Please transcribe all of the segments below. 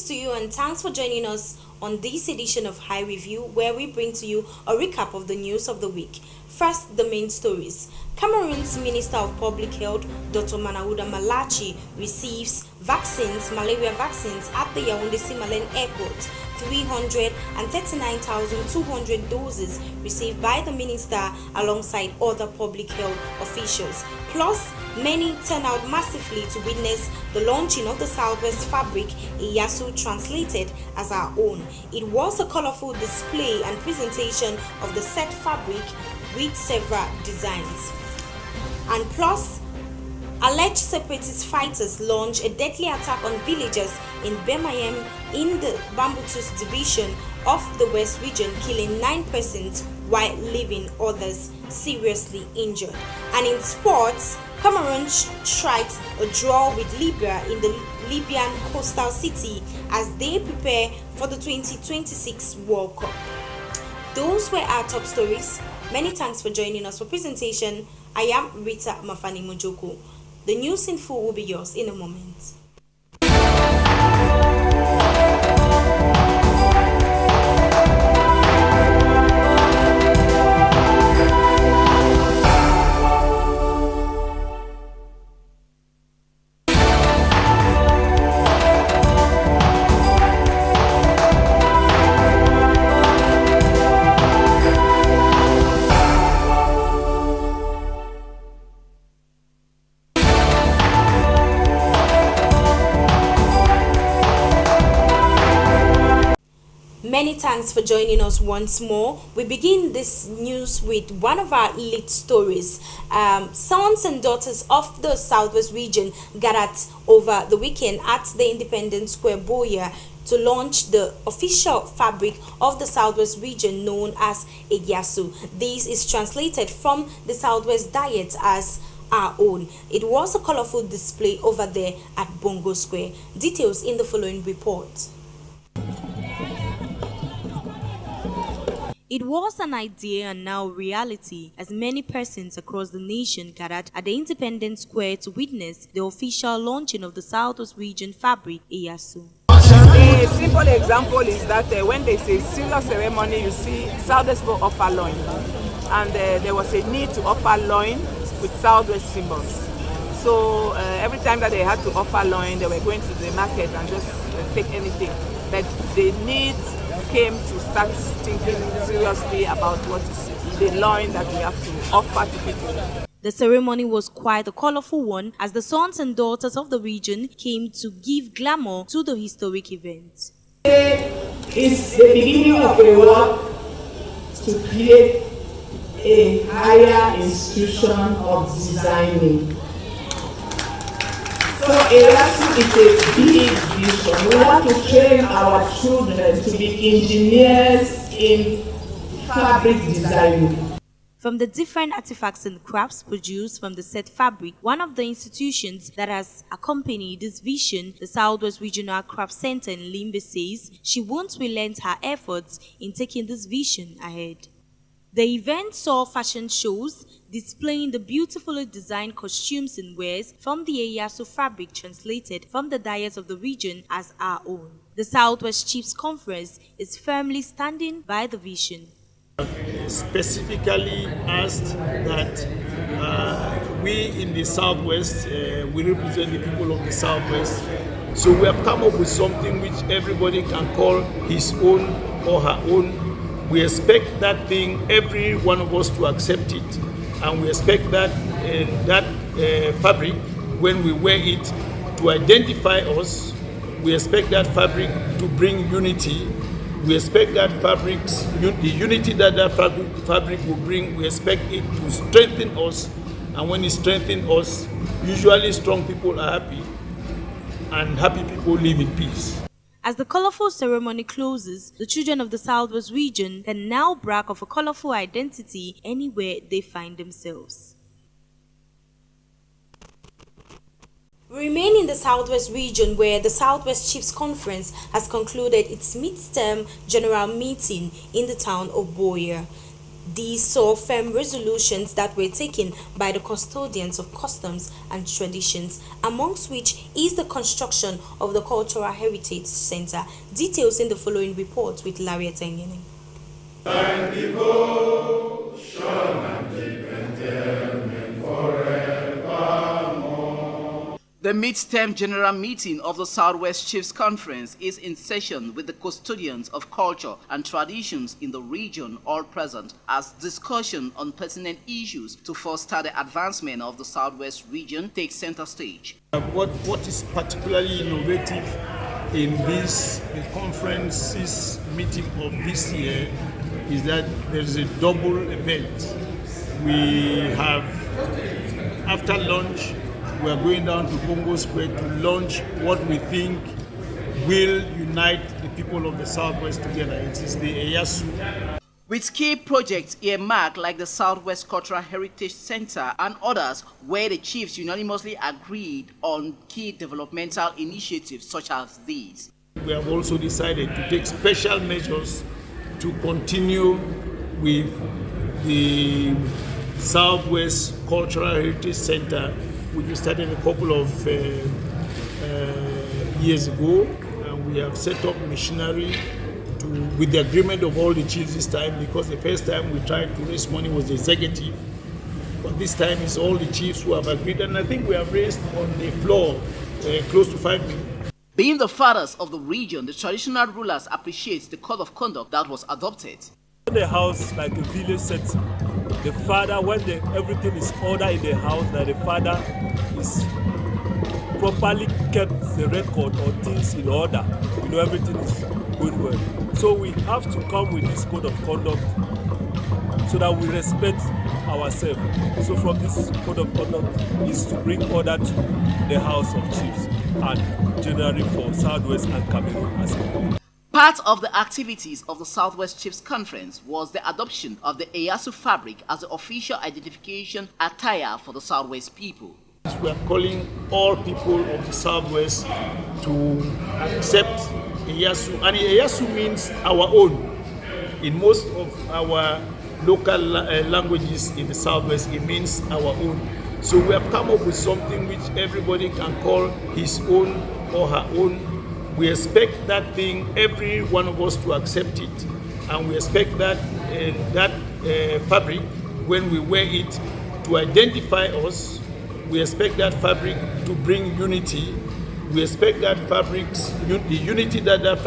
to you and thanks for joining us on this edition of High Review, where we bring to you a recap of the news of the week. First, the main stories. Cameroon's Minister of Public Health, Dr. Manawuda Malachi, receives malaria vaccines at the Yaoundé-Simalène Airport. 339,200 doses received by the minister alongside other public health officials. Plus, many turn out massively to witness the launching of the Southwest fabric, Iyasu, translated as our own. It was a colorful display and presentation of the set fabric with several designs. And plus, alleged separatist fighters launched a deadly attack on villagers in Bemayem in the Bambutus division of the West region, killing 9 persons while leaving others seriously injured. And in sports, Cameroon strikes a draw with Libya in the Libyan coastal city as they prepare for the 2026 World Cup. Those were our top stories. Many thanks for joining us for presentation. I am Rita Mafani Mojoko. The news in full will be yours in a moment. Many thanks for joining us once more. We begin this news with one of our lead stories. Sons and daughters of the Southwest region gathered over the weekend at the Independence Square, Buea, to launch the official fabric of the Southwest region known as Iyasu. This is translated from the Southwest diet as our own. It was a colorful display over there at Bongo Square. Details in the following report. It was an idea and now reality as many persons across the nation gathered at the Independence Square to witness the official launching of the Southwest region fabric, Iyasu. A simple example is that when they say serious ceremony, you see Southwest will offer loin, and there was a need to offer loin with Southwest symbols. So every time that they had to offer loin, they were going to the market and just take anything. But the need came to start thinking seriously about what is the loin that we have to offer to people. The ceremony was quite a colorful one as the sons and daughters of the region came to give glamour to the historic event. It's the beginning of a work to create a higher institution of designing. So Iyasu is a big vision. We want to train our children to be engineers in fabric design. From the different artifacts and crafts produced from the set fabric, one of the institutions that has accompanied this vision, the Southwest Regional Craft Center in Limbe, says she won't relent her efforts in taking this vision ahead. The event saw fashion shows displaying the beautifully designed costumes and wares from the Iyasu fabric translated from the diet of the region as our own. The Southwest Chiefs Conference is firmly standing by the vision. Specifically asked that we in the Southwest, we represent the people of the Southwest. So we have come up with something which everybody can call his own or her own. We expect that thing, every one of us to accept it. And we expect that fabric, when we wear it, to identify us. We expect that fabric to bring unity. We expect that the unity that fabric will bring, we expect it to strengthen us. And when it strengthens us, usually strong people are happy, and happy people live in peace. As the colorful ceremony closes, the children of the Southwest region can now brag of a colorful identity anywhere they find themselves. We remain in the Southwest region where the Southwest Chiefs Conference has concluded its mid-term general meeting in the town of Buea. These saw firm resolutions that were taken by the custodians of customs and traditions, amongst which is the construction of the Cultural Heritage Center. Details in the following report with Larry Tengene. The mid-term general meeting of the Southwest Chiefs Conference is in session with the custodians of culture and traditions in the region all present as discussion on pertinent issues to foster the advancement of the Southwest region takes center stage. What is particularly innovative in the conference's meeting of this year is that there is a double event. We have, after lunch, we are going down to Congo Square to launch what we think will unite the people of the Southwest together. It is the EYASU. With key projects earmarked like the Southwest Cultural Heritage Center and others where the chiefs unanimously agreed on key developmental initiatives such as these. We have also decided to take special measures to continue with the Southwest Cultural Heritage Center, which we started a couple of years ago, and we have set up machinery with the agreement of all the chiefs this time, because the first time we tried to raise money was the executive, but this time it's all the chiefs who have agreed, and I think we have raised on the floor close to 5 million. Being the fathers of the region, the traditional rulers appreciate the code of conduct that was adopted. The house like a village setting. The father, when everything is ordered in the house, that the father is properly kept the record or things in order. You know, everything is going well. So we have to come with this code of conduct so that we respect ourselves. So from this code of conduct is to bring order to the House of Chiefs and generally for Southwest and Cameroon as well. Part of the activities of the Southwest Chiefs Conference was the adoption of the EYASU fabric as the official identification attire for the Southwest people. We are calling all people of the Southwest to accept EYASU, and EYASU means our own. In most of our local languages in the Southwest, it means our own. So we have come up with something which everybody can call his own or her own. We expect that thing, every one of us, to accept it, and we expect that fabric, when we wear it, to identify us. We expect that fabric to bring unity. We expect that the unity that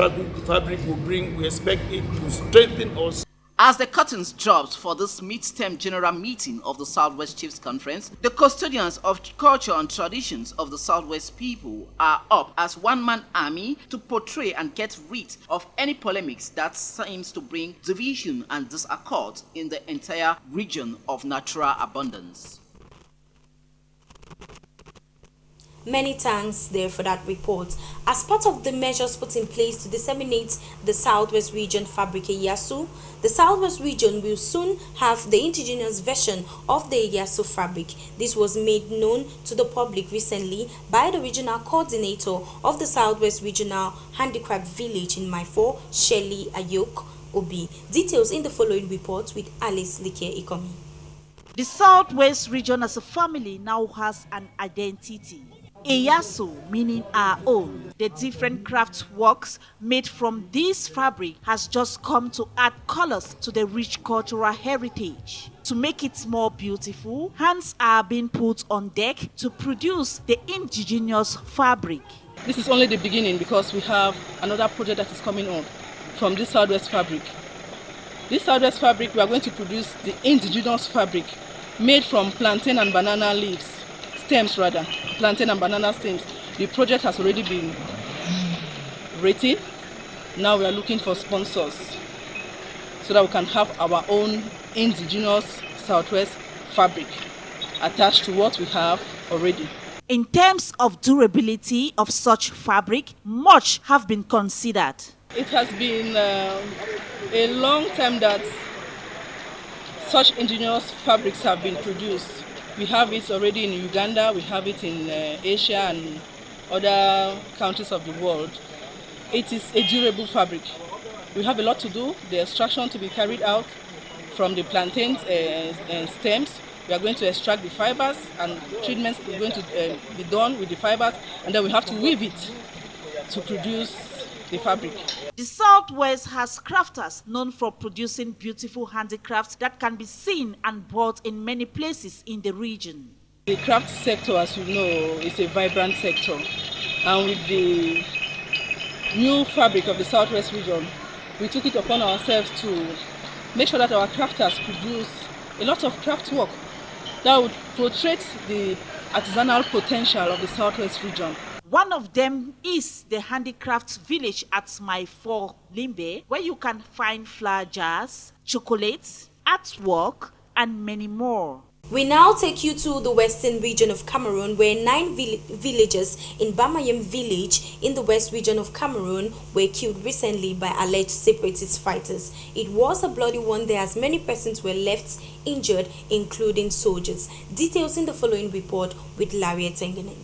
fabric will bring, we expect it to strengthen us. As the curtains dropped for this mid-term general meeting of the Southwest Chiefs Conference, the custodians of culture and traditions of the Southwest people are up as one-man army to portray and get rid of any polemics that seems to bring division and disaccord in the entire region of natural abundance. Many thanks there for that report. As part of the measures put in place to disseminate the Southwest Region fabric EYASU, the Southwest Region will soon have the indigenous version of the EYASU fabric. This was made known to the public recently by the regional coordinator of the Southwest Regional Handicraft Village in Maifo, Shelley Ayok Obi. Details in the following report with Alice Like Ikomi. The Southwest Region as a family now has an identity. EYASU, meaning our own. The different craft works made from this fabric has just come to add colors to the rich cultural heritage. To make it more beautiful, hands are being put on deck to produce the indigenous fabric. This is only the beginning, because we have another project that is coming on from this Southwest fabric. This Southwest fabric, we are going to produce the indigenous fabric made from plantain and banana leaves. Stems rather, plantain and banana stems. The project has already been written. Now we are looking for sponsors so that we can have our own indigenous Southwest fabric attached to what we have already. In terms of durability of such fabric, much have been considered. It has been a long time that such indigenous fabrics have been produced. We have it already in Uganda, we have it in Asia and other countries of the world. It is a durable fabric. We have a lot to do, the extraction to be carried out, from the plantain stems. We are going to extract the fibers, and treatments are going to be done with the fibers, and then we have to weave it to produce the fabric. The Southwest has crafters known for producing beautiful handicrafts that can be seen and bought in many places in the region. The craft sector, as you know, is a vibrant sector, and with the new fabric of the Southwest region, we took it upon ourselves to make sure that our crafters produce a lot of craft work that would portray the artisanal potential of the Southwest region. One of them is the handicraft village at Maifo Limbe, where you can find flower jars, chocolates, artwork, and many more. We now take you to the western region of Cameroon, where 9 villagers in Bamayem village in the west region of Cameroon were killed recently by alleged separatist fighters. It was a bloody one there, as many persons were left injured, including soldiers. Details in the following report with Larry Tengene.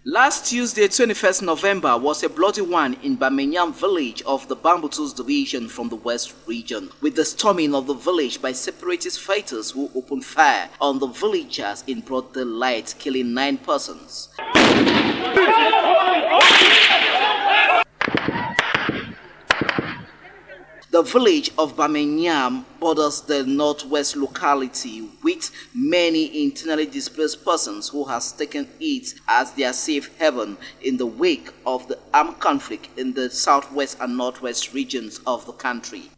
Last Tuesday, 21st November, was a bloody one in Bamenyam village of the Bambutus division from the West region, with the storming of the village by separatist fighters who opened fire on the villagers in broad daylight, killing 9 persons. The village of Bamenyam borders the northwest locality with many internally displaced persons who has taken it as their safe haven in the wake of the armed conflict in the southwest and northwest regions of the country.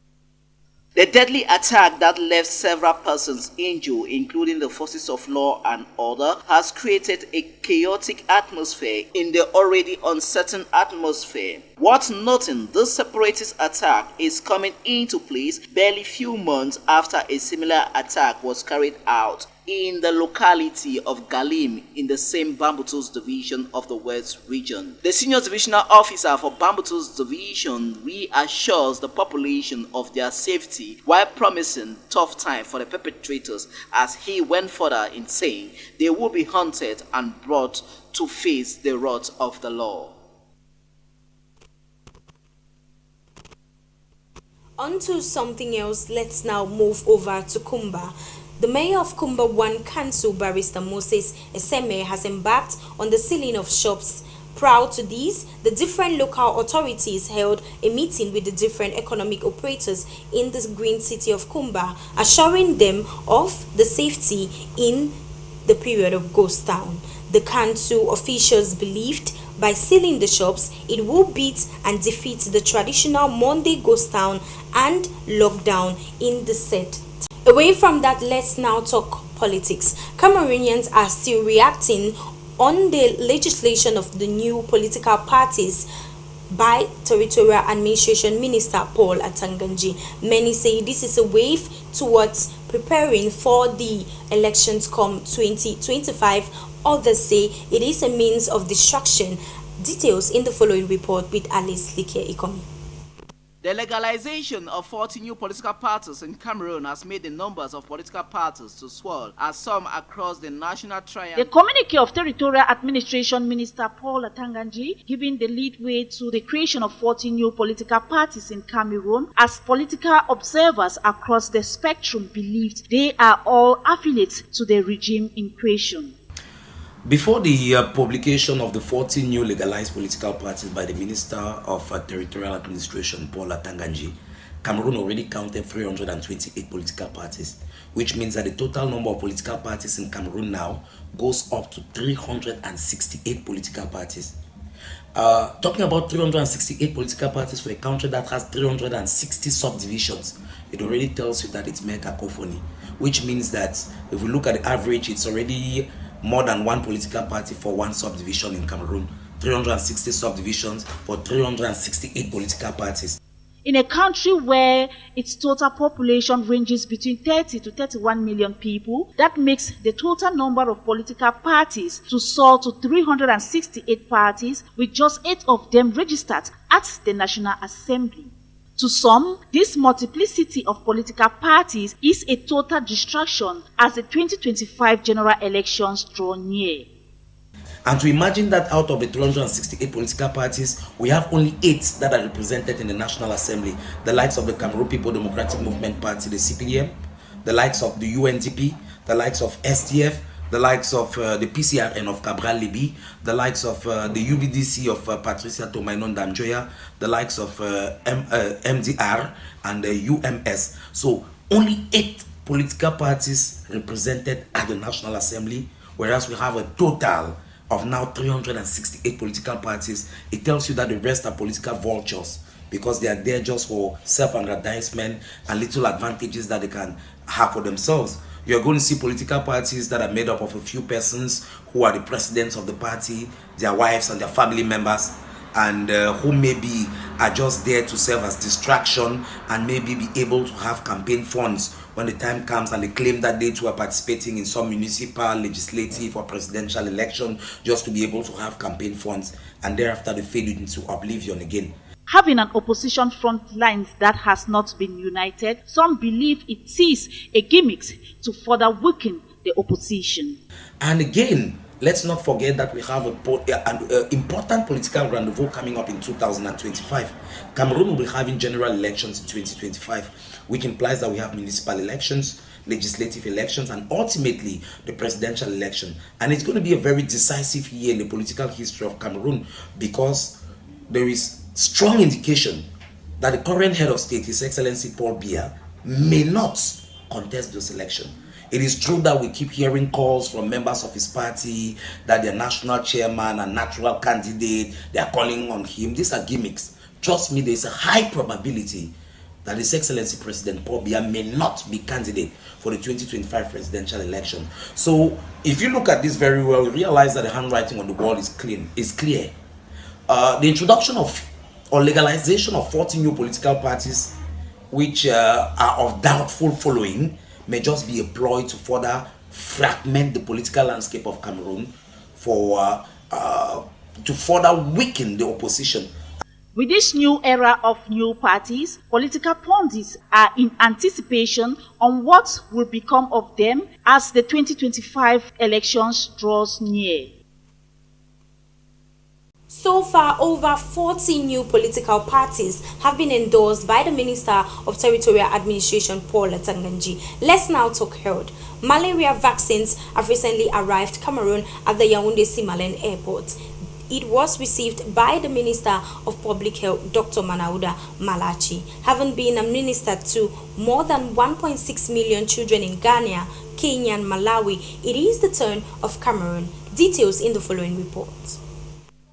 The deadly attack that left several persons injured, including the forces of law and order, has created a chaotic atmosphere in the already uncertain atmosphere. Worth noting, this separatist attack is coming into place barely few months after a similar attack was carried out in the locality of Galim in the same Bambutus division of the West region. The senior divisional officer for Bambutus division reassures the population of their safety while promising tough time for the perpetrators, as he went further in saying they will be hunted and brought to face the wrath of the law. On to something else, let's now move over to Kumba. The mayor of Kumba 1 Council, Barrister Moses Eseme, has embarked on the sealing of shops. Prior to this, the different local authorities held a meeting with the different economic operators in the green city of Kumba, assuring them of the safety in the period of ghost town. The council officials believed by sealing the shops, it will beat and defeat the traditional Monday ghost town and lockdown in the set. Away from that, let's now talk politics. Cameroonians are still reacting on the legislation of the new political parties by Territorial Administration Minister Paul Atanganji. Many say this is a wave towards preparing for the elections come 2025. Others say it is a means of distraction. Details in the following report with Alice Likia Ikomi. The legalization of 40 new political parties in Cameroon has made the numbers of political parties to swell, as some across the national triangle. The communique of Territorial Administration Minister Paul Atanganji giving the lead way to the creation of 40 new political parties in Cameroon, as political observers across the spectrum believed they are all affiliates to the regime in question. Before the publication of the 40 new legalized political parties by the Minister of Territorial Administration, Paul Atanganji, Cameroon already counted 328 political parties, which means that the total number of political parties in Cameroon now goes up to 368 political parties. Talking about 368 political parties for a country that has 360 subdivisions, it already tells you that it's mere cacophony, which means that if we look at the average, it's already more than one political party for one subdivision in Cameroon. 360 subdivisions for 368 political parties. In a country where its total population ranges between 30 to 31 million people, that makes the total number of political parties to soar to 368 parties, with just 8 of them registered at the National Assembly. To some, this multiplicity of political parties is a total distraction as the 2025 general elections draw near. And to imagine that out of the 368 political parties, we have only 8 that are represented in the National Assembly. The likes of the Cameroon People Democratic Movement Party, the CPDM, the likes of the UNDP, the likes of STF, the likes of the PCRN of Cabral Libi, the likes of the UBDC of Patricia Tomainon Damjoya, the likes of MDR and the UMS. So only 8 political parties represented at the National Assembly, whereas we have a total of now 368 political parties. It tells you that the rest are political vultures because they are there just for self-aggrandizement and little advantages that they can have for themselves. You're going to see political parties that are made up of a few persons who are the presidents of the party, their wives and their family members, and who maybe are just there to serve as distraction and maybe be able to have campaign funds when the time comes, and they claim that they too are participating in some municipal, legislative or presidential election just to be able to have campaign funds, and thereafter they fade into oblivion again. Having an opposition front lines that has not been united, some believe it is a gimmick to further weaken the opposition. And again, let's not forget that we have an important political rendezvous coming up in 2025. Cameroon will be having general elections in 2025, which implies that we have municipal elections, legislative elections, and ultimately the presidential election. And it's going to be a very decisive year in the political history of Cameroon, because there is strong indication that the current head of state, His Excellency Paul Biya, may not contest this election. It is true that we keep hearing calls from members of his party that their national chairman and natural candidate, they are calling on him. These are gimmicks. Trust me, there is a high probability that His Excellency President Paul Biya may not be candidate for the 2025 presidential election. So if you look at this very well, you realize that the handwriting on the wall is clear. The introduction of or legalization of 40 new political parties which are of doubtful following may just be a ploy to further fragment the political landscape of Cameroon, to further weaken the opposition. With this new era of new parties, political pundits are in anticipation on what will become of them as the 2025 elections draws near. So far, over 40 new political parties have been endorsed by the Minister of Territorial Administration, Paul Atanga. Let's now talk health. Malaria vaccines have recently arrived Cameroon at the Yaoundé-Simalène Airport. It was received by the Minister of Public Health, Dr. Manaouda Malachi. Having been administered to more than 1.6 million children in Ghana, Kenya and Malawi, it is the turn of Cameroon. Details in the following report.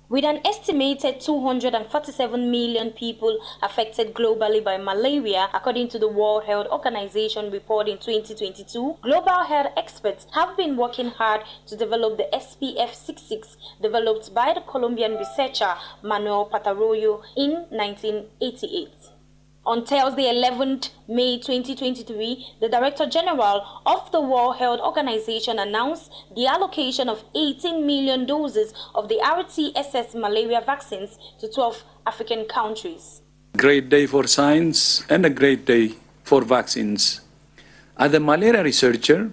With an estimated 247 million people affected globally by malaria, according to the World Health Organization report in 2022, global health experts have been working hard to develop the SPF 66 developed by the Colombian researcher Manuel Patarroyo in 1988. On Thursday, 11th May 2023, the Director General of the World Health Organization announced the allocation of 18 million doses of the RT-SS malaria vaccines to 12 African countries. Great day for science and a great day for vaccines. As a malaria researcher,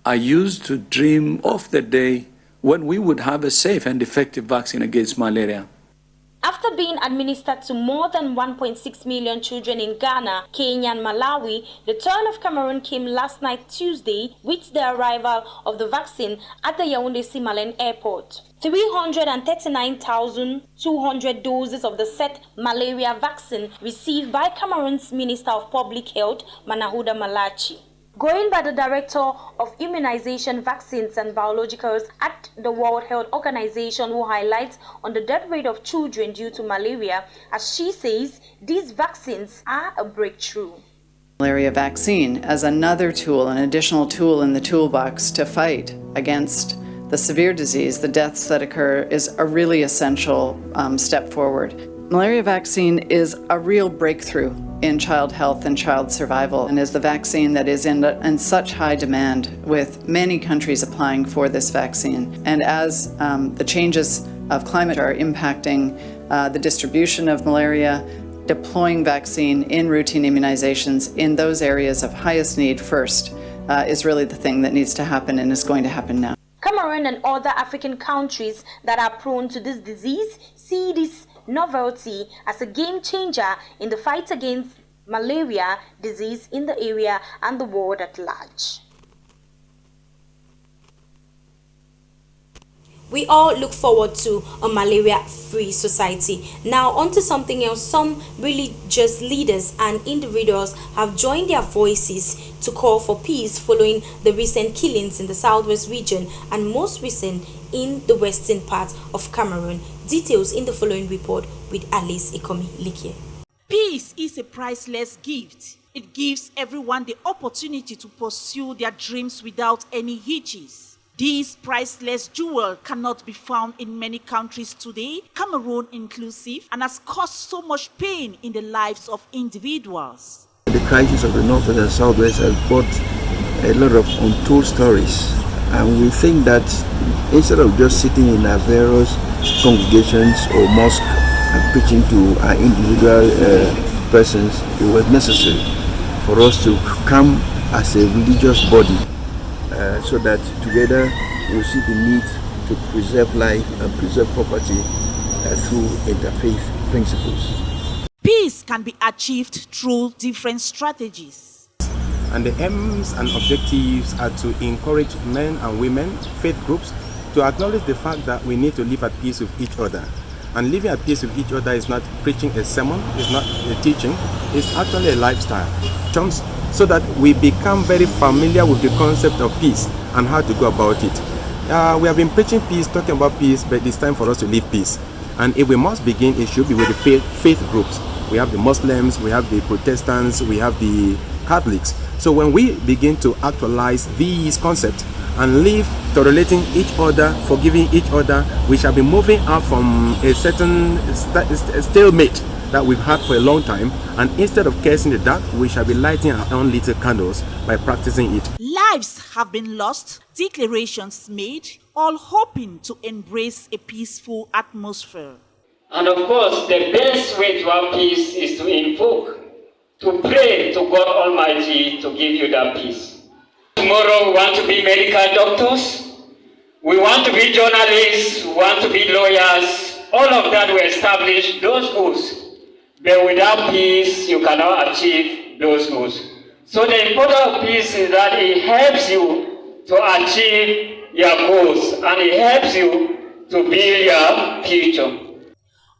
I used to dream of the day when we would have a safe and effective vaccine against malaria. After being administered to more than 1.6 million children in Ghana, Kenya and Malawi, the turn of Cameroon came last night Tuesday with the arrival of the vaccine at the Yaoundé-Simalène Airport. 339,200 doses of the set malaria vaccine received by Cameroon's Minister of Public Health, Manaouda Malachi. Going by the Director of Immunization, Vaccines and Biologicals at the World Health Organization, who highlights on the death rate of children due to malaria, as she says, these vaccines are a breakthrough. Malaria vaccine as another tool, an additional tool in the toolbox to fight against the severe disease, the deaths that occur, is a really essential step forward. Malaria vaccine is a real breakthrough in child health and child survival, and is the vaccine that is in such high demand, with many countries applying for this vaccine. And as the changes of climate are impacting the distribution of malaria, deploying vaccine in routine immunizations in those areas of highest need first is really the thing that needs to happen and is going to happen now. Cameroon and other African countries that are prone to this disease see this novelty as a game changer in the fight against malaria disease in the area and the world at large. We all look forward to a malaria-free society. Now, on to something else. Some religious leaders and individuals have joined their voices to call for peace following the recent killings in the southwest region and most recent in the western part of Cameroon. Details in the following report with Alice Ikomi-Likie. Peace is a priceless gift. It gives everyone the opportunity to pursue their dreams without any hitches. This priceless jewel cannot be found in many countries today, Cameroon inclusive, and has caused so much pain in the lives of individuals. The crisis of the North and the Southwest has brought a lot of untold stories, and we think that instead of just sitting in our various congregations or mosques and preaching to our individual persons, it was necessary for us to come as a religious body so that together we'll see the need to preserve life and preserve property through interfaith principles. Peace can be achieved through different strategies. And the aims and objectives are to encourage men and women, faith groups, to acknowledge the fact that we need to live at peace with each other. And living at peace with each other is not preaching a sermon, it's not a teaching, it's actually a lifestyle. So that we become very familiar with the concept of peace and how to go about it. We have been preaching peace, talking about peace, but it's time for us to live peace. And if we must begin, it should be with the faith groups. We have the Muslims, we have the Protestants, we have the Catholics. So when we begin to actualize these concepts and live tolerating each other, forgiving each other, we shall be moving out from a certain stalemate that we've had for a long time, and instead of cursing the dark, we shall be lighting our own little candles by practicing it. Lives have been lost, declarations made, all hoping to embrace a peaceful atmosphere. And of course, the best way to have peace is to invoke, to pray to God Almighty to give you that peace. Tomorrow we want to be medical doctors, we want to be journalists, we want to be lawyers, all of that we establish those goals. But without peace, you cannot achieve those goals. So the importance of peace is that it helps you to achieve your goals and it helps you to build your future.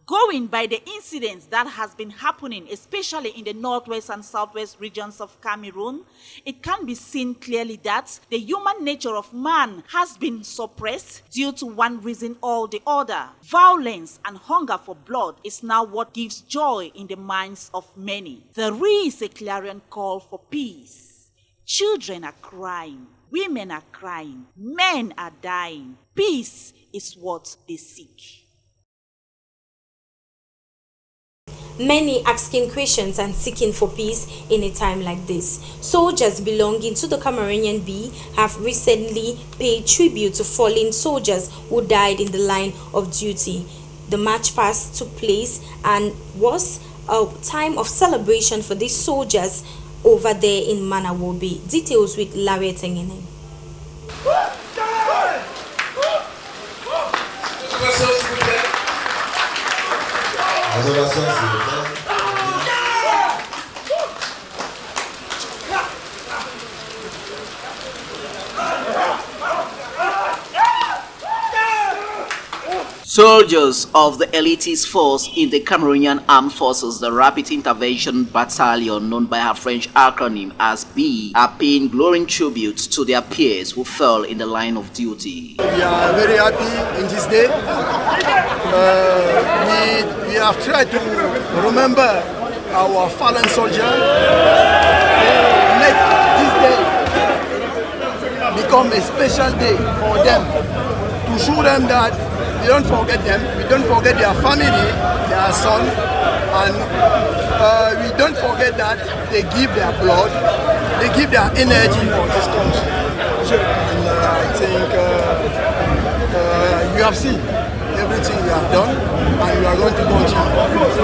Going by the incidents that has been happening, especially in the northwest and southwest regions of Cameroon, it can be seen clearly that the human nature of man has been suppressed due to one reason or the other. Violence and hunger for blood is now what gives joy in the minds of many. There is a clarion call for peace. Children are crying, women are crying, men are dying. Peace is what they seek. Many asking questions and seeking for peace in a time like this. Soldiers belonging to the Cameroonian B have recently paid tribute to fallen soldiers who died in the line of duty. The march past took place and was a time of celebration for these soldiers over there in Manawobi. Details with Larry Tengene. Soldiers of the elitist force in the Cameroonian Armed Forces, the Rapid Intervention Battalion, known by her French acronym as B, are paying glowing tribute to their peers who fell in the line of duty. We are very happy in this day. We have tried to remember our fallen soldiers. Make this day become a special day for them, to show them that we don't forget them, we don't forget their family, their son, and we don't forget that they give their blood, they give their energy for this country. And I think you have seen everything we have done, and we are going to continue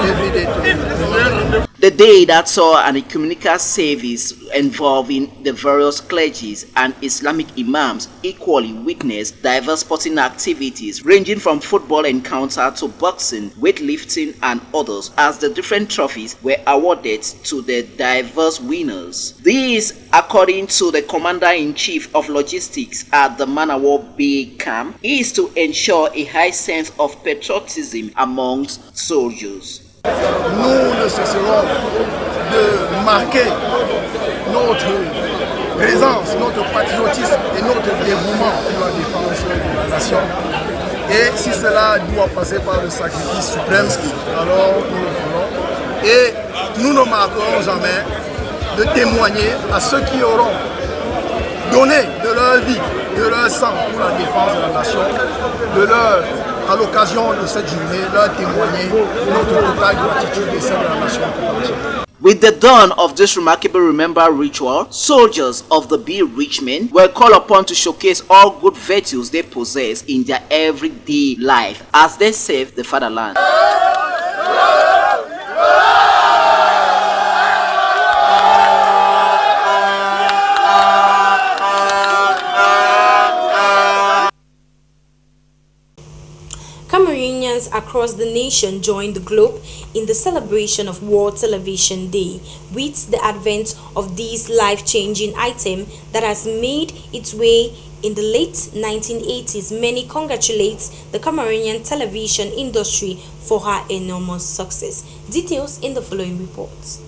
every day to The day that saw an ecumenical service involving the various clergies and Islamic imams equally witnessed diverse sporting activities ranging from football encounter to boxing, weightlifting and others, as the different trophies were awarded to the diverse winners. This, according to the Commander-in-Chief of Logistics at the Man of War Bay Camp, is to ensure a high sense of patriotism amongst soldiers. Nous ne cesserons de marquer notre présence, notre patriotisme et notre dévouement pour la défense de la nation. Et si cela doit passer par le sacrifice suprême, alors nous le ferons. Et nous ne marquerons jamais de témoigner à ceux qui auront donné de leur vie, de leur sang pour la défense de la nation, à l'occasion de cette journée, leur témoigner notre totale gratitude et celle de la nation. With the dawn of this remarkable remember ritual, soldiers of the B Richmond were called upon to showcase all good virtues they possess in their everyday life as they serve the fatherland. Cameroonians across the nation joined the globe in the celebration of World Television Day with the advent of this life-changing item that has made its way in the late 1980s. Many congratulate the Cameroonian television industry for her enormous success. Details in the following reports.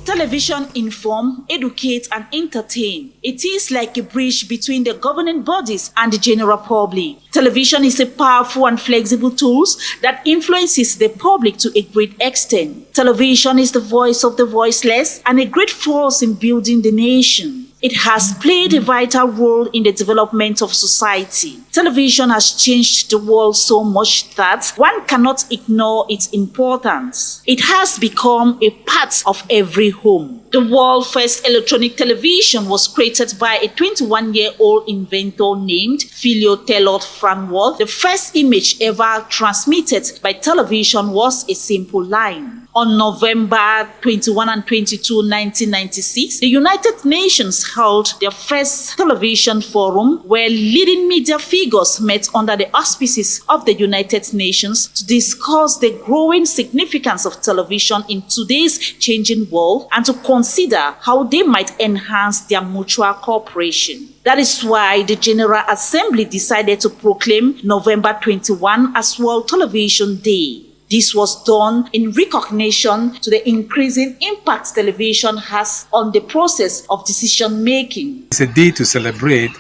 Television inform, educate and entertain. It is like a bridge between the governing bodies and the general public. Television is a powerful and flexible tool that influences the public to a great extent. Television is the voice of the voiceless and a great force in building the nation. It has played a vital role in the development of society. Television has changed the world so much that one cannot ignore its importance. It has become a part of every home. The world's first electronic television was created by a 21-year-old inventor named Philo Taylor Franworth. The first image ever transmitted by television was a simple line. On November 21 and 22, 1996, the United Nations held their first television forum where leading media figures met under the auspices of the United Nations to discuss the growing significance of television in today's changing world and to consider how they might enhance their mutual cooperation. That is why the General Assembly decided to proclaim November 21 as World Television Day. This was done in recognition to the increasing impact television has on the process of decision-making. It's a day to celebrate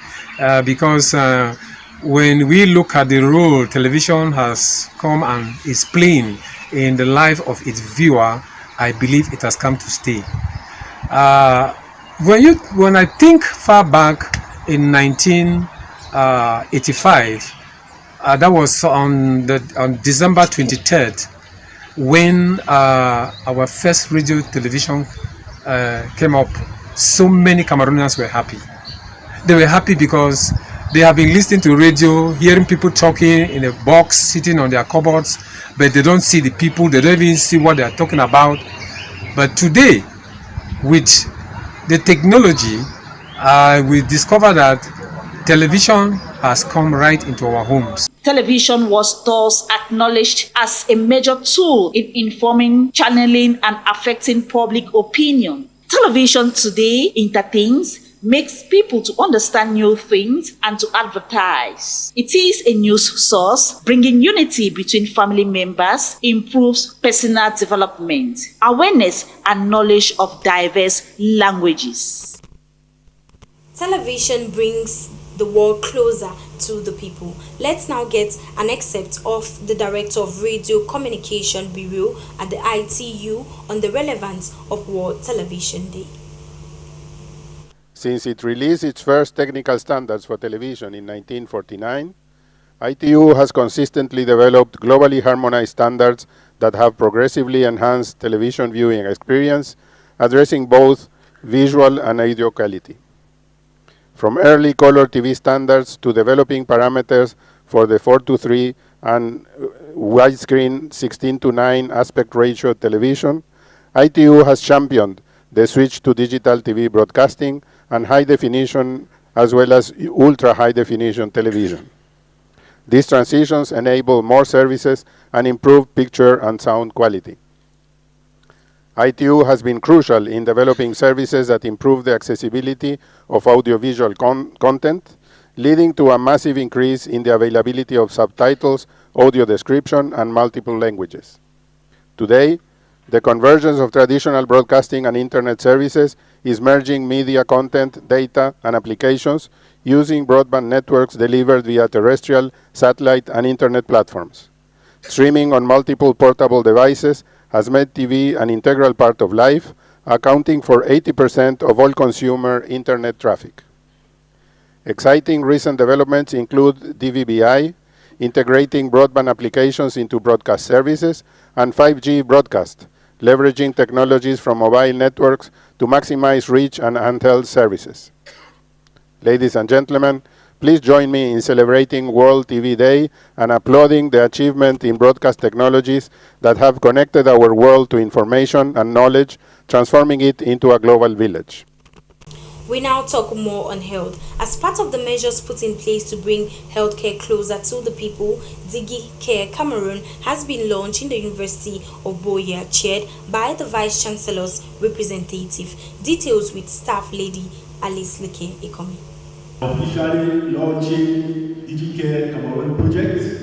because when we look at the role television has come and is playing in the life of its viewer, I believe it has come to stay. When I think far back in 1985, that was on December 23rd when our first radio television came up. So many Cameroonians were happy. They were happy because they have been listening to radio, hearing people talking in a box, sitting on their cupboards, but they don't see the people, they don't even see what they are talking about. But today, with the technology, we discover that television has come right into our homes. Television was thus acknowledged as a major tool in informing, channeling, and affecting public opinion. Television today entertains, makes people to understand new things and to advertise. It is a news source, bringing unity between family members, improves personal development, awareness, and knowledge of diverse languages. Television brings the world closer to the people. Let's now get an excerpt of the Director of Radio Communication Bureau at the ITU on the relevance of World Television Day. Since it released its first technical standards for television in 1949, ITU has consistently developed globally harmonized standards that have progressively enhanced television viewing experience, addressing both visual and audio quality. From early color TV standards to developing parameters for the 4:3 and widescreen 16:9 aspect ratio television, ITU has championed the switch to digital TV broadcasting and high definition as well as ultra-high definition television. These transitions enable more services and improve picture and sound quality. ITU has been crucial in developing services that improve the accessibility of audiovisual content, leading to a massive increase in the availability of subtitles, audio description, and multiple languages. Today, the convergence of traditional broadcasting and internet services is merging media content, data, and applications using broadband networks delivered via terrestrial, satellite, and internet platforms. Streaming on multiple portable devices has made TV an integral part of life, accounting for 80% of all consumer internet traffic. Exciting recent developments include DVB-I, integrating broadband applications into broadcast services, and 5G broadcast, leveraging technologies from mobile networks to maximize reach and handheld services. Ladies and gentlemen, please join me in celebrating World TV Day and applauding the achievement in broadcast technologies that have connected our world to information and knowledge, transforming it into a global village. We now talk more on health. As part of the measures put in place to bring healthcare closer to the people, DigiCare Cameroon has been launched in the University of Buea, chaired by the Vice Chancellor's representative. Details with Staff Lady Alice Leke Ekomi. Officially launching DigiCare Cameroon project.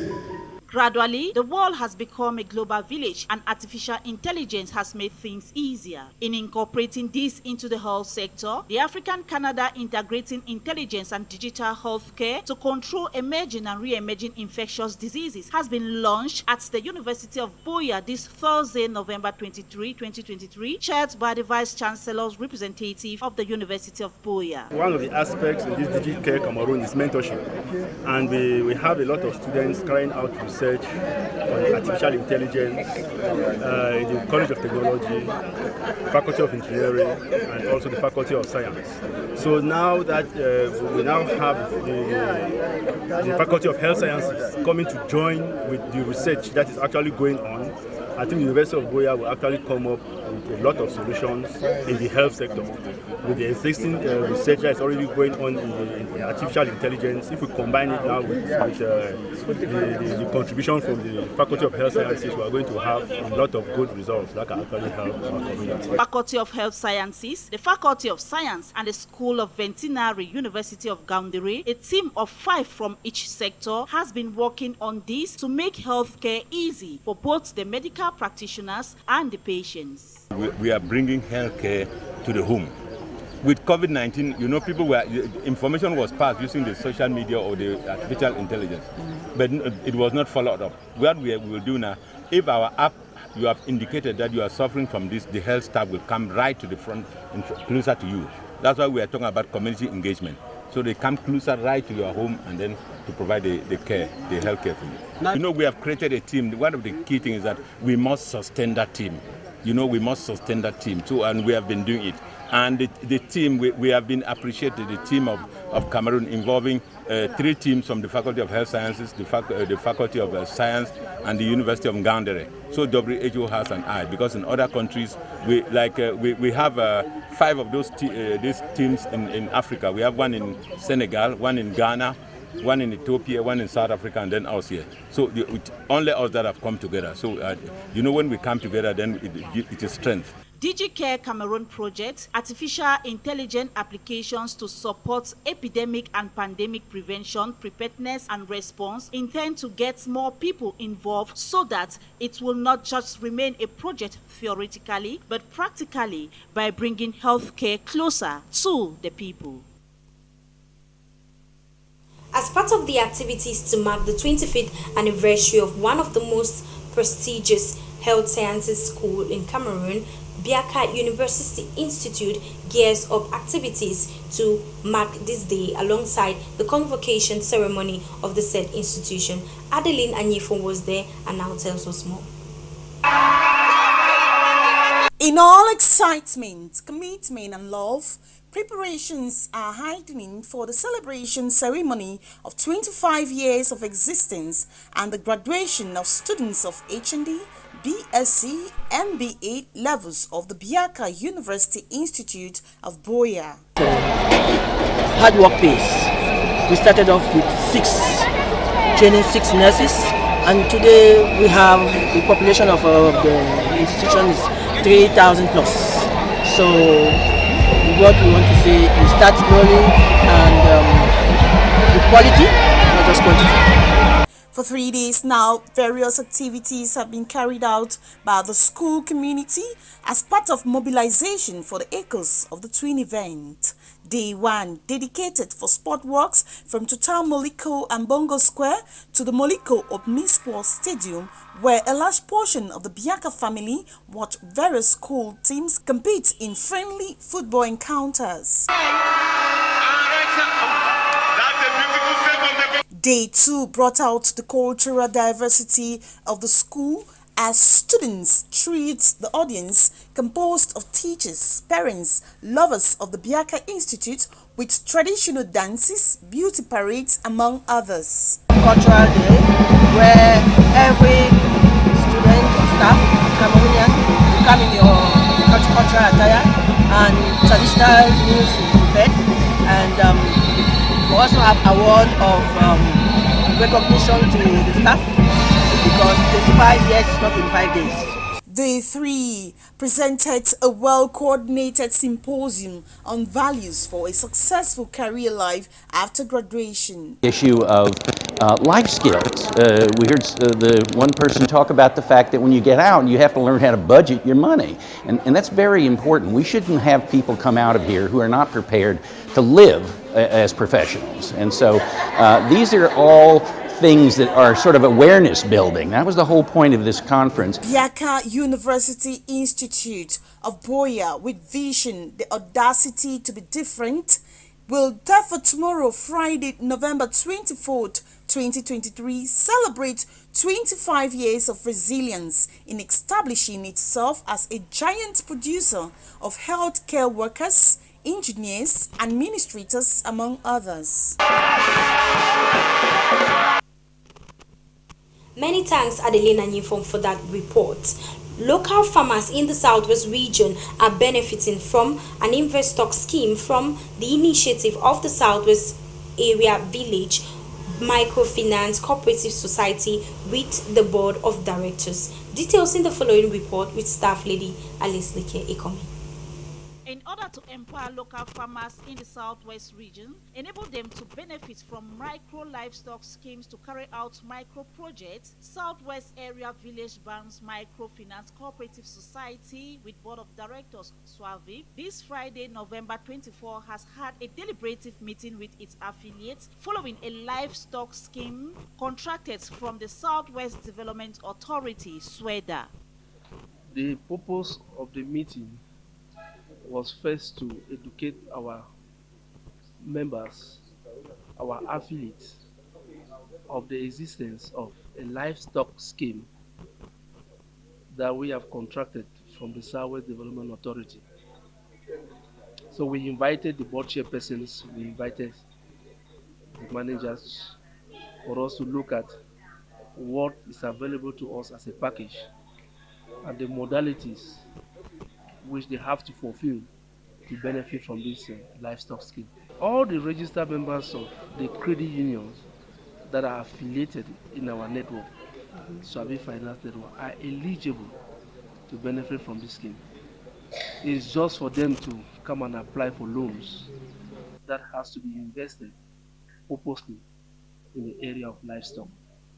Gradually, the world has become a global village, and artificial intelligence has made things easier. In incorporating this into the health sector, the African Canada Integrating Intelligence and Digital Healthcare to Control Emerging and Re-emerging Infectious Diseases has been launched at the University of Buea this Thursday, November 23, 2023, chaired by the Vice Chancellor's representative of the University of Buea. One of the aspects in this DigiCare Cameroon is mentorship, and we have a lot of students carrying out research on artificial intelligence in the College of Technology, Faculty of Engineering, and also the Faculty of Science. So now that we now have the Faculty of Health Sciences coming to join with the research that is actually going on, I think the University of Buea will actually come up with a lot of solutions in the health sector. With the existing research that is already going on in artificial intelligence, if we combine it now with the contribution from the Faculty of Health Sciences, we are going to have a lot of good results that can actually help our community. Faculty of Health Sciences, the Faculty of Science, and the School of Veterinary, University of Gaoundéré, a team of 5 from each sector has been working on this to make healthcare easy for both the medical practitioners and the patients. We are bringing healthcare to the home. With COVID-19, you know, information was passed using the social media or the artificial intelligence, but it was not followed up. What we will do now, if our app, you have indicated that you are suffering from this, the health staff will come right to the front and closer to you. That's why we are talking about community engagement. So they come closer right to your home and then to provide the care, the health care for you. You know, we have created a team. One of the key things is that we must sustain that team. You know, we must sustain that team too, and we have been doing it. And the team, we have been appreciated, the team of Cameroon, involving 3 teams from the Faculty of Health Sciences, the Faculty of Science, and the University of Gaoundéré. So WHO has an eye, because in other countries, we have 5 of these teams in Africa. We have one in Senegal, one in Ghana, one in Ethiopia, one in South Africa, and then us here. So only us that have come together. So, you know, when we come together, then it is strength. DigiCare Cameroon project, artificial intelligence applications to support epidemic and pandemic prevention, preparedness and response, intend to get more people involved so that it will not just remain a project theoretically, but practically, by bringing healthcare closer to the people. As part of the activities to mark the 25th anniversary of one of the most prestigious health sciences school in Cameroon, Biaka University Institute gears up activities to mark this day alongside the convocation ceremony of the said institution. Adeline Anyefo was there and now tells us more. In all excitement, commitment and love, Preparations are heightening for the celebration ceremony of 25 years of existence and the graduation of students of HND, BSc, MBA levels of the Biaka University Institute of Buea. Hard work pays. We started off with training six nurses, and today we have the population of the institution is 3,000 plus. So what we want to say is start growing and with quality, not just quantity. For 3 days now, various activities have been carried out by the school community as part of mobilization for the acres of the twin event. Day 1 dedicated for sport walks from Total Moliko and Bongo Square to the Moliko of Misport Stadium, where a large portion of the Biaka family watched various school teams compete in friendly football encounters. Day 2 brought out the cultural diversity of the school as students treat the audience composed of teachers, parents, lovers of the Biaka Institute with traditional dances, beauty parades, among others. Cultural day where every student or staff, Cameroonian, will come in your cultural attire and traditional news will be fed, and we also have award of recognition to the staff because 25 years is not 25 days. Day 3 presented a well-coordinated symposium on values for a successful career life after graduation. Issue of life skills. We heard the one person talk about the fact that when you get out, you have to learn how to budget your money. And that's very important. We shouldn't have people come out of here who are not prepared to live as professionals. And so these are all things that are sort of awareness building. That was the whole point of this conference. Biaka University Institute of Buea, with vision, the audacity to be different, will therefore tomorrow, Friday, November 24th, 2023, celebrate 25 years of resilience in establishing itself as a giant producer of healthcare workers, engineers, administrators, among others. Many thanks, Adelina Nyifom, for that report. Local farmers in the Southwest region are benefiting from an investor scheme from the initiative of the Southwest Area Village Microfinance Cooperative Society with the Board of Directors. Details in the following report with Staff Lady Alice Like Ekomi. In order to empower local farmers in the Southwest region, enable them to benefit from micro livestock schemes to carry out micro projects, Southwest Area Village Banks Microfinance Cooperative Society with Board of Directors SWAVI this Friday, November 24, has had a deliberative meeting with its affiliates following a livestock scheme contracted from the Southwest Development Authority, SWEDA. The purpose of the meeting was first to educate our members, our affiliates, of the existence of a livestock scheme that we have contracted from the Southwest Development Authority. So we invited the board chairpersons, we invited the managers for us to look at what is available to us as a package and the modalities which they have to fulfill to benefit from this livestock scheme. All the registered members of the credit unions that are affiliated in our network, SWAVI Finance Network, are eligible to benefit from this scheme. It's just for them to come and apply for loans that has to be invested purposely in the area of livestock.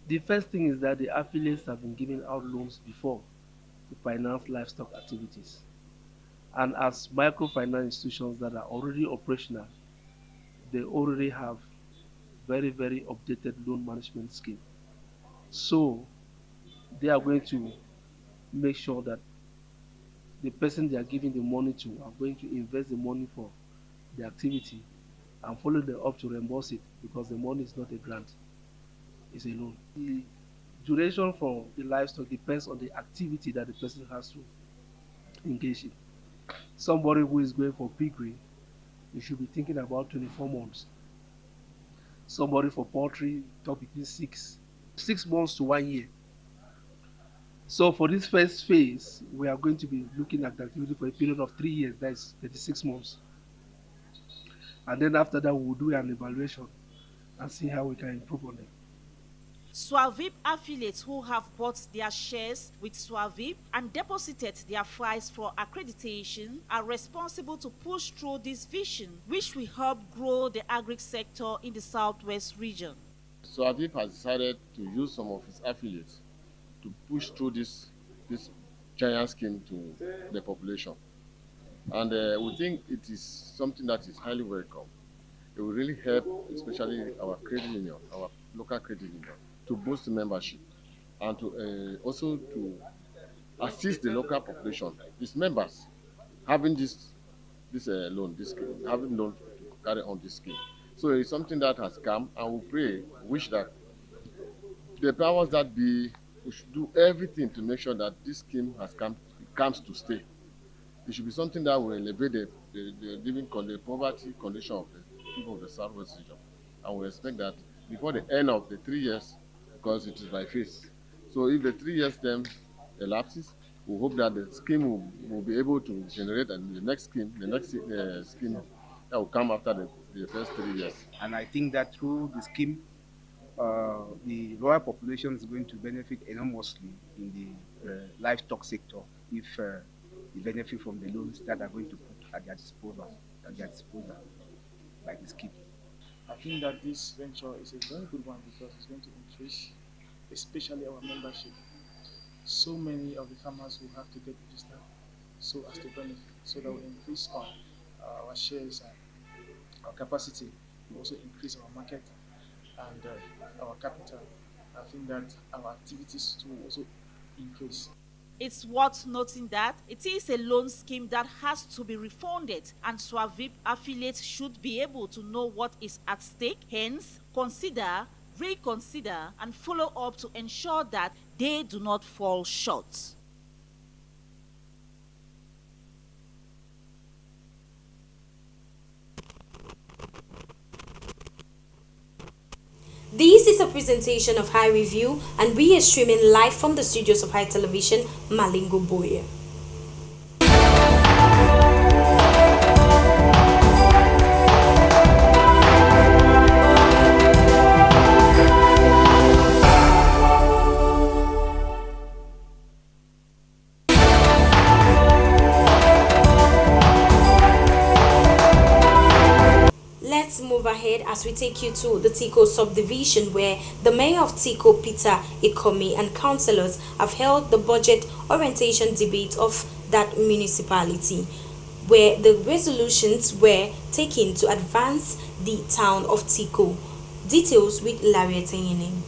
The first thing is that the affiliates have been giving out loans before to finance livestock activities. And as microfinance institutions that are already operational, they already have very, very updated loan management scheme. So they are going to make sure that the person they are giving the money to are going to invest the money for the activity and follow them up to reimburse it, because the money is not a grant, it's a loan. The duration for the livestock depends on the activity that the person has to engage in. Somebody who is going for piggery you should be thinking about 24 months. Somebody for poultry, talk between 6 months to 1 year. So for this first phase, we are going to be looking at the activity for a period of 3 years, that is 36 months. And then after that, we will do an evaluation and see how we can improve on it. SWAVIP affiliates who have bought their shares with SWAVIP and deposited their files for accreditation are responsible to push through this vision, which will help grow the agri sector in the Southwest region. SWAVIP has decided to use some of its affiliates to push through this giant scheme to the population. And we think it is something that is highly welcome. It will really help, especially our credit union, our local credit union, to boost membership and to also to assist the local population, its members, having this loan, having loan to carry on this scheme. So it's something that has come, and we wish that the powers that be should do everything to make sure that this scheme comes to stay. It should be something that will elevate the living the poverty condition of the people of the Southwest region, and we expect that before the end of the 3 years, because it is by phase. So if the 3 years term elapses, we hope that the scheme will be able to generate the next scheme that will come after the first 3 years. And I think that through the scheme, the rural population is going to benefit enormously in the livestock sector if they benefit from the loans that are going to put at their disposal by the scheme. I think that this venture is a very good one because it's going to increase, especially our membership. So many of the farmers will have to get registered so as to benefit, so that will increase our shares and our capacity, will also increase our market and our capital. I think that our activities too will also increase. It's worth noting that it is a loan scheme that has to be refunded, and SWAVIP affiliates should be able to know what is at stake, hence consider, reconsider, and follow up to ensure that they do not fall short. This is a presentation of High Review, and we are streaming live from the studios of High Television, Malingo Boye. Let's move ahead as we take you to the Tiko subdivision, where the mayor of Tiko, Peter Ikomi, and councillors have held the budget orientation debate of that municipality, where the resolutions were taken to advance the town of Tiko. Details with Larry Etenyene.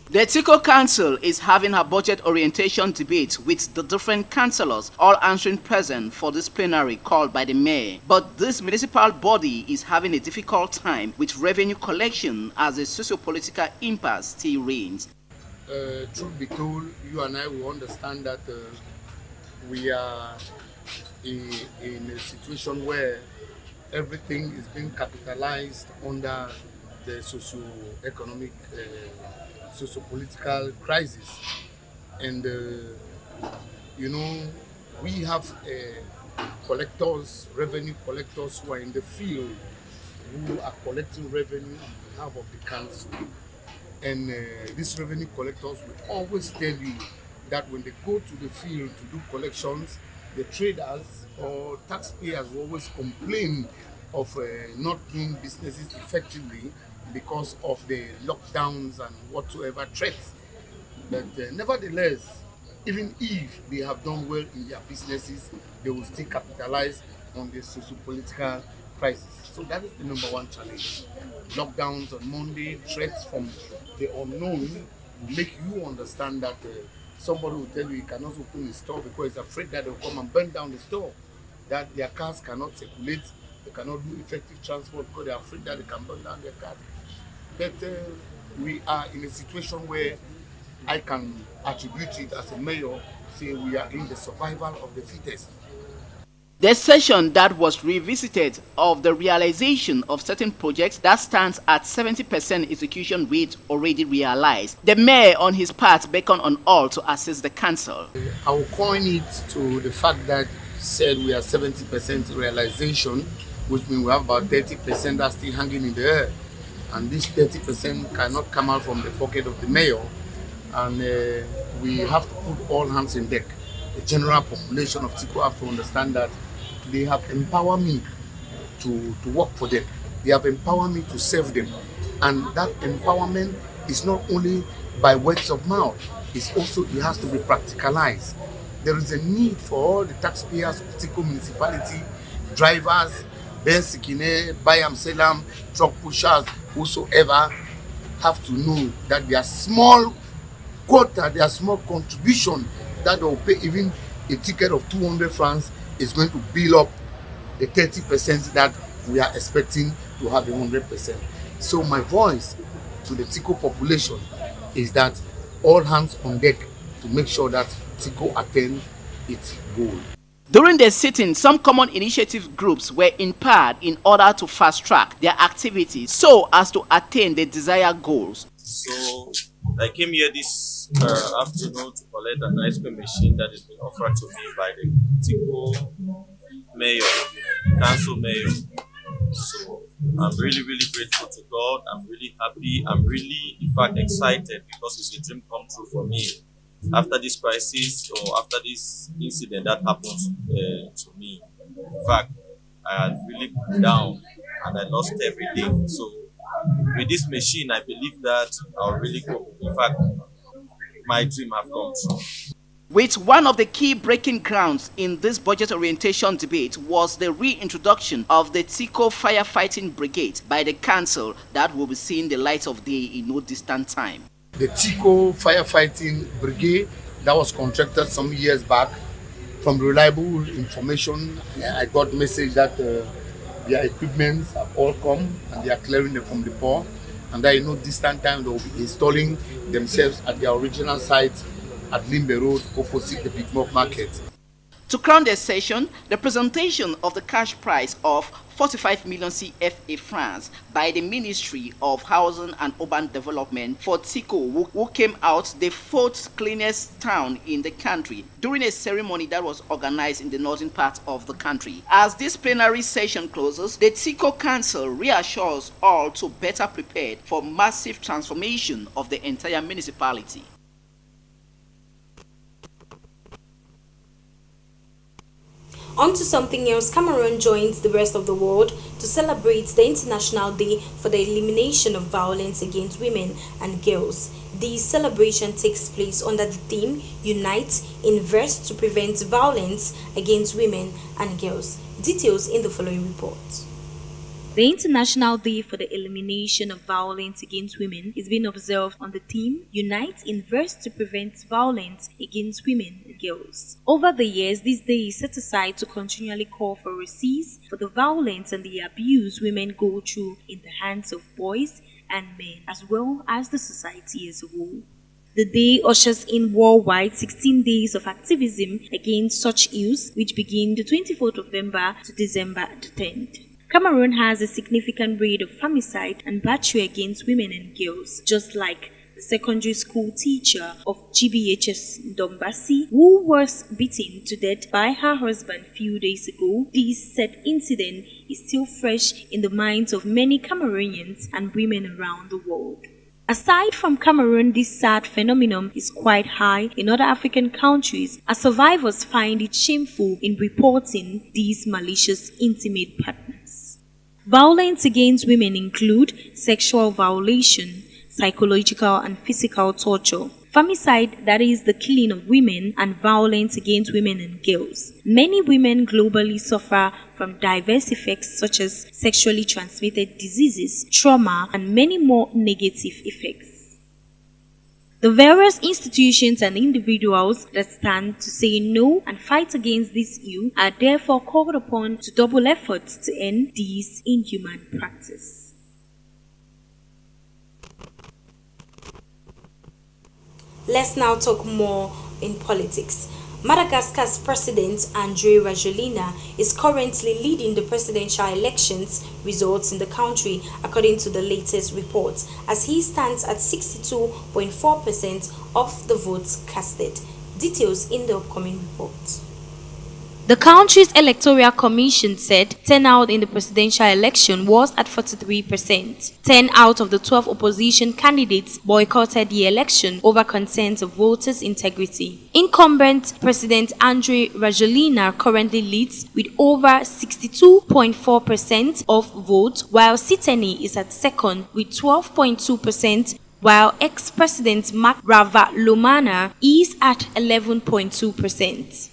The Tiko Council is having a budget orientation debate with the different councillors all answering present for this plenary called by the mayor. But this municipal body is having a difficult time with revenue collection as a socio-political impasse still reigns. Truth be told, you and I will understand that we are in a situation where everything is being capitalized under the socio-economic socio-political crisis, and you know, we have revenue collectors who are in the field, who are collecting revenue on behalf of the council, and these revenue collectors will always tell you that when they go to the field to do collections, the traders or taxpayers will always complain of not doing businesses effectively because of the lockdowns and whatsoever threats. But nevertheless, even if they have done well in their businesses, they will still capitalize on the socio-political crisis. So that is the #1 challenge. Lockdowns on Monday, threats from the unknown will make you understand that somebody will tell you he cannot open the store because he's afraid that they'll come and burn down the store, that their cars cannot circulate, they cannot do effective transport because they're afraid that they can burn down their cars. But we are in a situation where I can attribute it as a mayor, saying we are in the survival of the fittest. The session that was revisited of the realization of certain projects that stands at 70% execution rate already realized. The mayor on his part beckoned on all to assist the council. I will coin it to the fact that said we are 70% realization, which means we have about 30% that's still hanging in the air. And this 30% cannot come out from the pocket of the mayor. And we have to put all hands in deck. The general population of Tiko have to understand that they have empowered me to work for them. They have empowered me to serve them. And that empowerment is not only by words of mouth, it has to be practicalized. There is a need for all the taxpayers of Tiko municipality, drivers, Ben Sikine, Bayam Selam, truck pushers, whosoever, have to know that their small quota, their small contribution that will pay even a ticket of 200 francs is going to build up the 30% that we are expecting to have 100%. So my voice to the Tiko population is that all hands on deck to make sure that Tiko attains its goal. During the sitting, some common initiative groups were empowered in order to fast-track their activities so as to attain the desired goals. So I came here this afternoon to collect an ice cream machine that has been offered to me by the Tiko mayor, council mayor. So I'm really, really grateful to God. I'm really happy. I'm really, in fact, excited because it's a dream come true for me. After this crisis or after this incident that happened to me, in fact, I had really been down and I lost everything. So with this machine, I believe that I'll really go. In fact, my dream have come true. With one of the key breaking grounds in this budget orientation debate was the reintroduction of the Tiko Firefighting Brigade by the council that will be seeing the light of day in no distant time. The Tiko Firefighting Brigade that was contracted some years back, from reliable information, I got message that their equipment have all come and they are clearing them from the poor, and that in no distant time they will be installing themselves at their original site at Limbe Road opposite the Big Mock Market. To crown the session, the presentation of the cash prize of 45 million CFA francs by the Ministry of Housing and Urban Development for Tiko, who came out the 4th cleanest town in the country during a ceremony that was organized in the northern part of the country. As this plenary session closes, the Tiko Council reassures all to better prepare for massive transformation of the entire municipality. On to something else, Cameroon joins the rest of the world to celebrate the International Day for the Elimination of Violence Against Women and Girls. The celebration takes place under the theme Unite, Invest to Prevent Violence Against Women and Girls. Details in the following report. The International Day for the Elimination of Violence Against Women is being observed on the theme Unite, Invest to Prevent Violence Against Women and Girls. Over the years, this day is set aside to continually call for a cease for the violence and the abuse women go through in the hands of boys and men, as well as the society as a whole. The day ushers in worldwide 16 days of activism against such ills, which begin the 24th of November to December the 10th. Cameroon has a significant rate of femicide and battery against women and girls, just like the secondary school teacher of GBHS Dombasi, who was beaten to death by her husband a few days ago. This said incident is still fresh in the minds of many Cameroonians and women around the world. Aside from Cameroon, this sad phenomenon is quite high in other African countries, as survivors find it shameful in reporting these malicious intimate partners. Violence against women include sexual violation, psychological and physical torture, femicide, that is the killing of women, and violence against women and girls. Many women globally suffer from diverse effects such as sexually transmitted diseases, trauma, and many more negative effects. The various institutions and individuals that stand to say no and fight against this ill are therefore called upon to double efforts to end this inhuman practice. Let's now talk more in politics. Madagascar's President Andry Rajoelina is currently leading the presidential elections results in the country, according to the latest reports, as he stands at 62.4% of the votes casted. Details in the upcoming report. The country's electoral commission said turnout in the presidential election was at 43%. 10 out of the 12 opposition candidates boycotted the election over concerns of voters' integrity. Incumbent President Andry Rajoelina currently leads with over 62.4% of votes, while Siteni is at second with 12.2%. While ex-president Marc Ravalomanana is at 11.2%.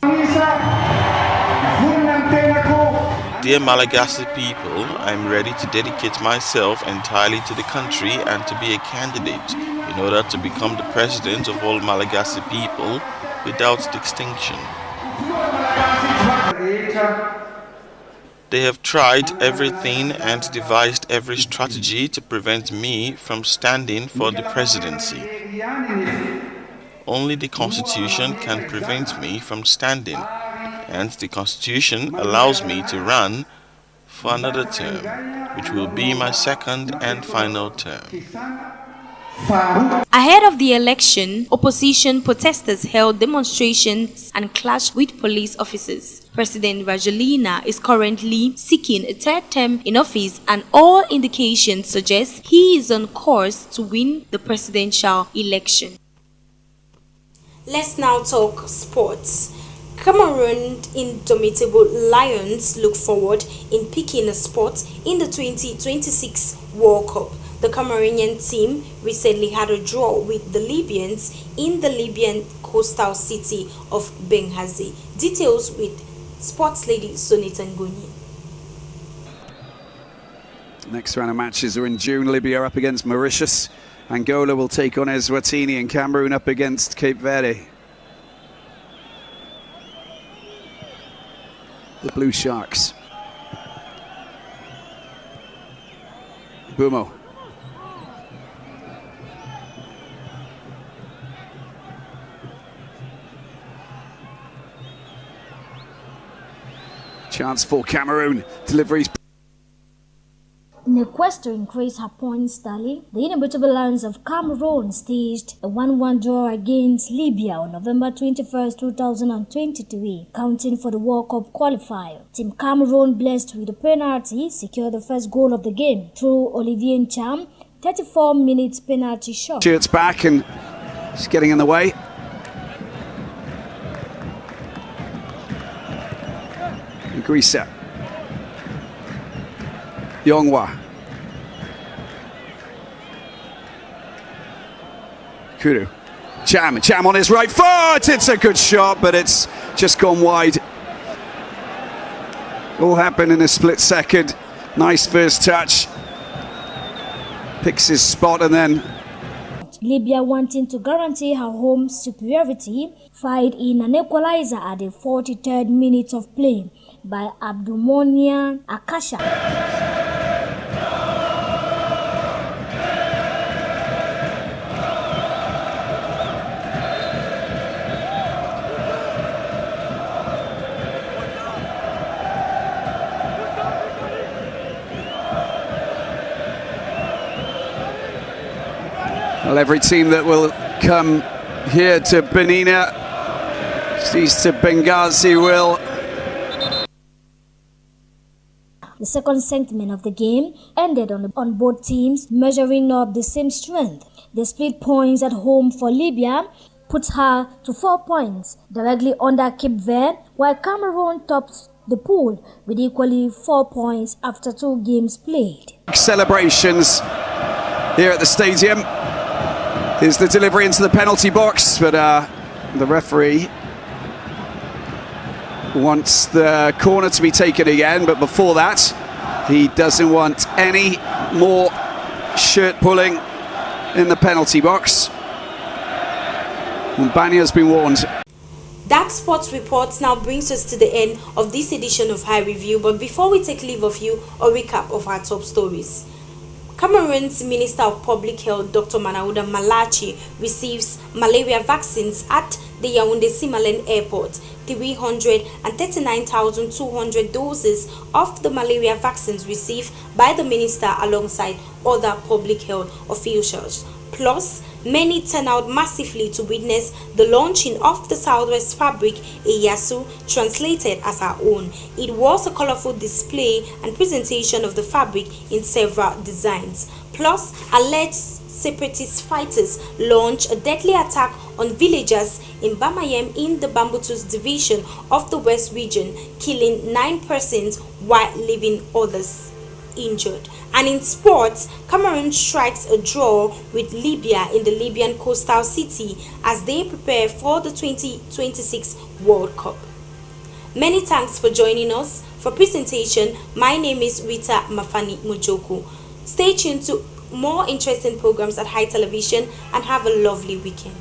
Dear Malagasy people, I am ready to dedicate myself entirely to the country and to be a candidate in order to become the president of all Malagasy people without distinction. They have tried everything and devised every strategy to prevent me from standing for the presidency. Only the Constitution can prevent me from standing, and the Constitution allows me to run for another term, which will be my second and final term. Ahead of the election, opposition protesters held demonstrations and clashed with police officers. President Rajoelina is currently seeking a third term in office, and all indications suggest he is on course to win the presidential election. Let's now talk sports. Cameroon indomitable Lions look forward in picking a spot in the 2026 World Cup. The Cameroonian team recently had a draw with the Libyans in the Libyan coastal city of Benghazi. Details with sports lady Sonita Ngoni. Next round of matches are in June. Libya up against Mauritius. Angola will take on Eswatini, and Cameroon up against Cape Verde. The Blue Sharks. Bumo. Chance for Cameroon. Deliveries. In a quest to increase her points tally, the indomitable Lions of Cameroon staged a 1-1 draw against Libya on November 21, 2023, counting for the World Cup qualifier. Team Cameroon, blessed with a penalty, secured the first goal of the game through Olivier Ncham, 34 minutes penalty shot. Shirts back and she's getting in the way. Grisa. Yongwa. Kudu. Cham on his right foot. It's a good shot, but it's just gone wide. All happened in a split second. Nice first touch. Picks his spot and then... Libya, wanting to guarantee her home superiority, fired in an equalizer at the 43rd minute of play by Abdulmonia Akasha. Well, every team that will come here to Benina, these to Benghazi will. The second segment of the game ended on both teams measuring up the same strength. They split points at home for Libya, puts her to 4 points, directly under Cape Verde, while Cameroon tops the pool with equally 4 points after 2 games played. Celebrations here at the stadium. Here's the delivery into the penalty box, but the referee wants the corner to be taken again, but before that, he doesn't want any more shirt pulling in the penalty box. Banya's been warned. That sports report now brings us to the end of this edition of High Review, but before we take leave of you, a recap of our top stories. Cameroon's Minister of Public Health, Dr. Manauda Malachi, receives malaria vaccines at the Yaoundé-Simalène Airport 339,200 doses of the malaria vaccines received by the minister alongside other public health officials. Plus, many turned out massively to witness the launching of the Southwest fabric, Eyasu, translated as our own. It was a colorful display and presentation of the fabric in several designs. Plus, alleged separatist fighters launched a deadly attack on villagers in Bamayem in the Bambutus division of the West region, killing 9 persons while leaving others injured. And in sports, Cameroon strikes a draw with Libya in the Libyan coastal city as they prepare for the 2026 World Cup. Many thanks for joining us for presentation. My name is Rita Mafani Mujoku. Stay tuned to more interesting programs at High Television and have a lovely weekend.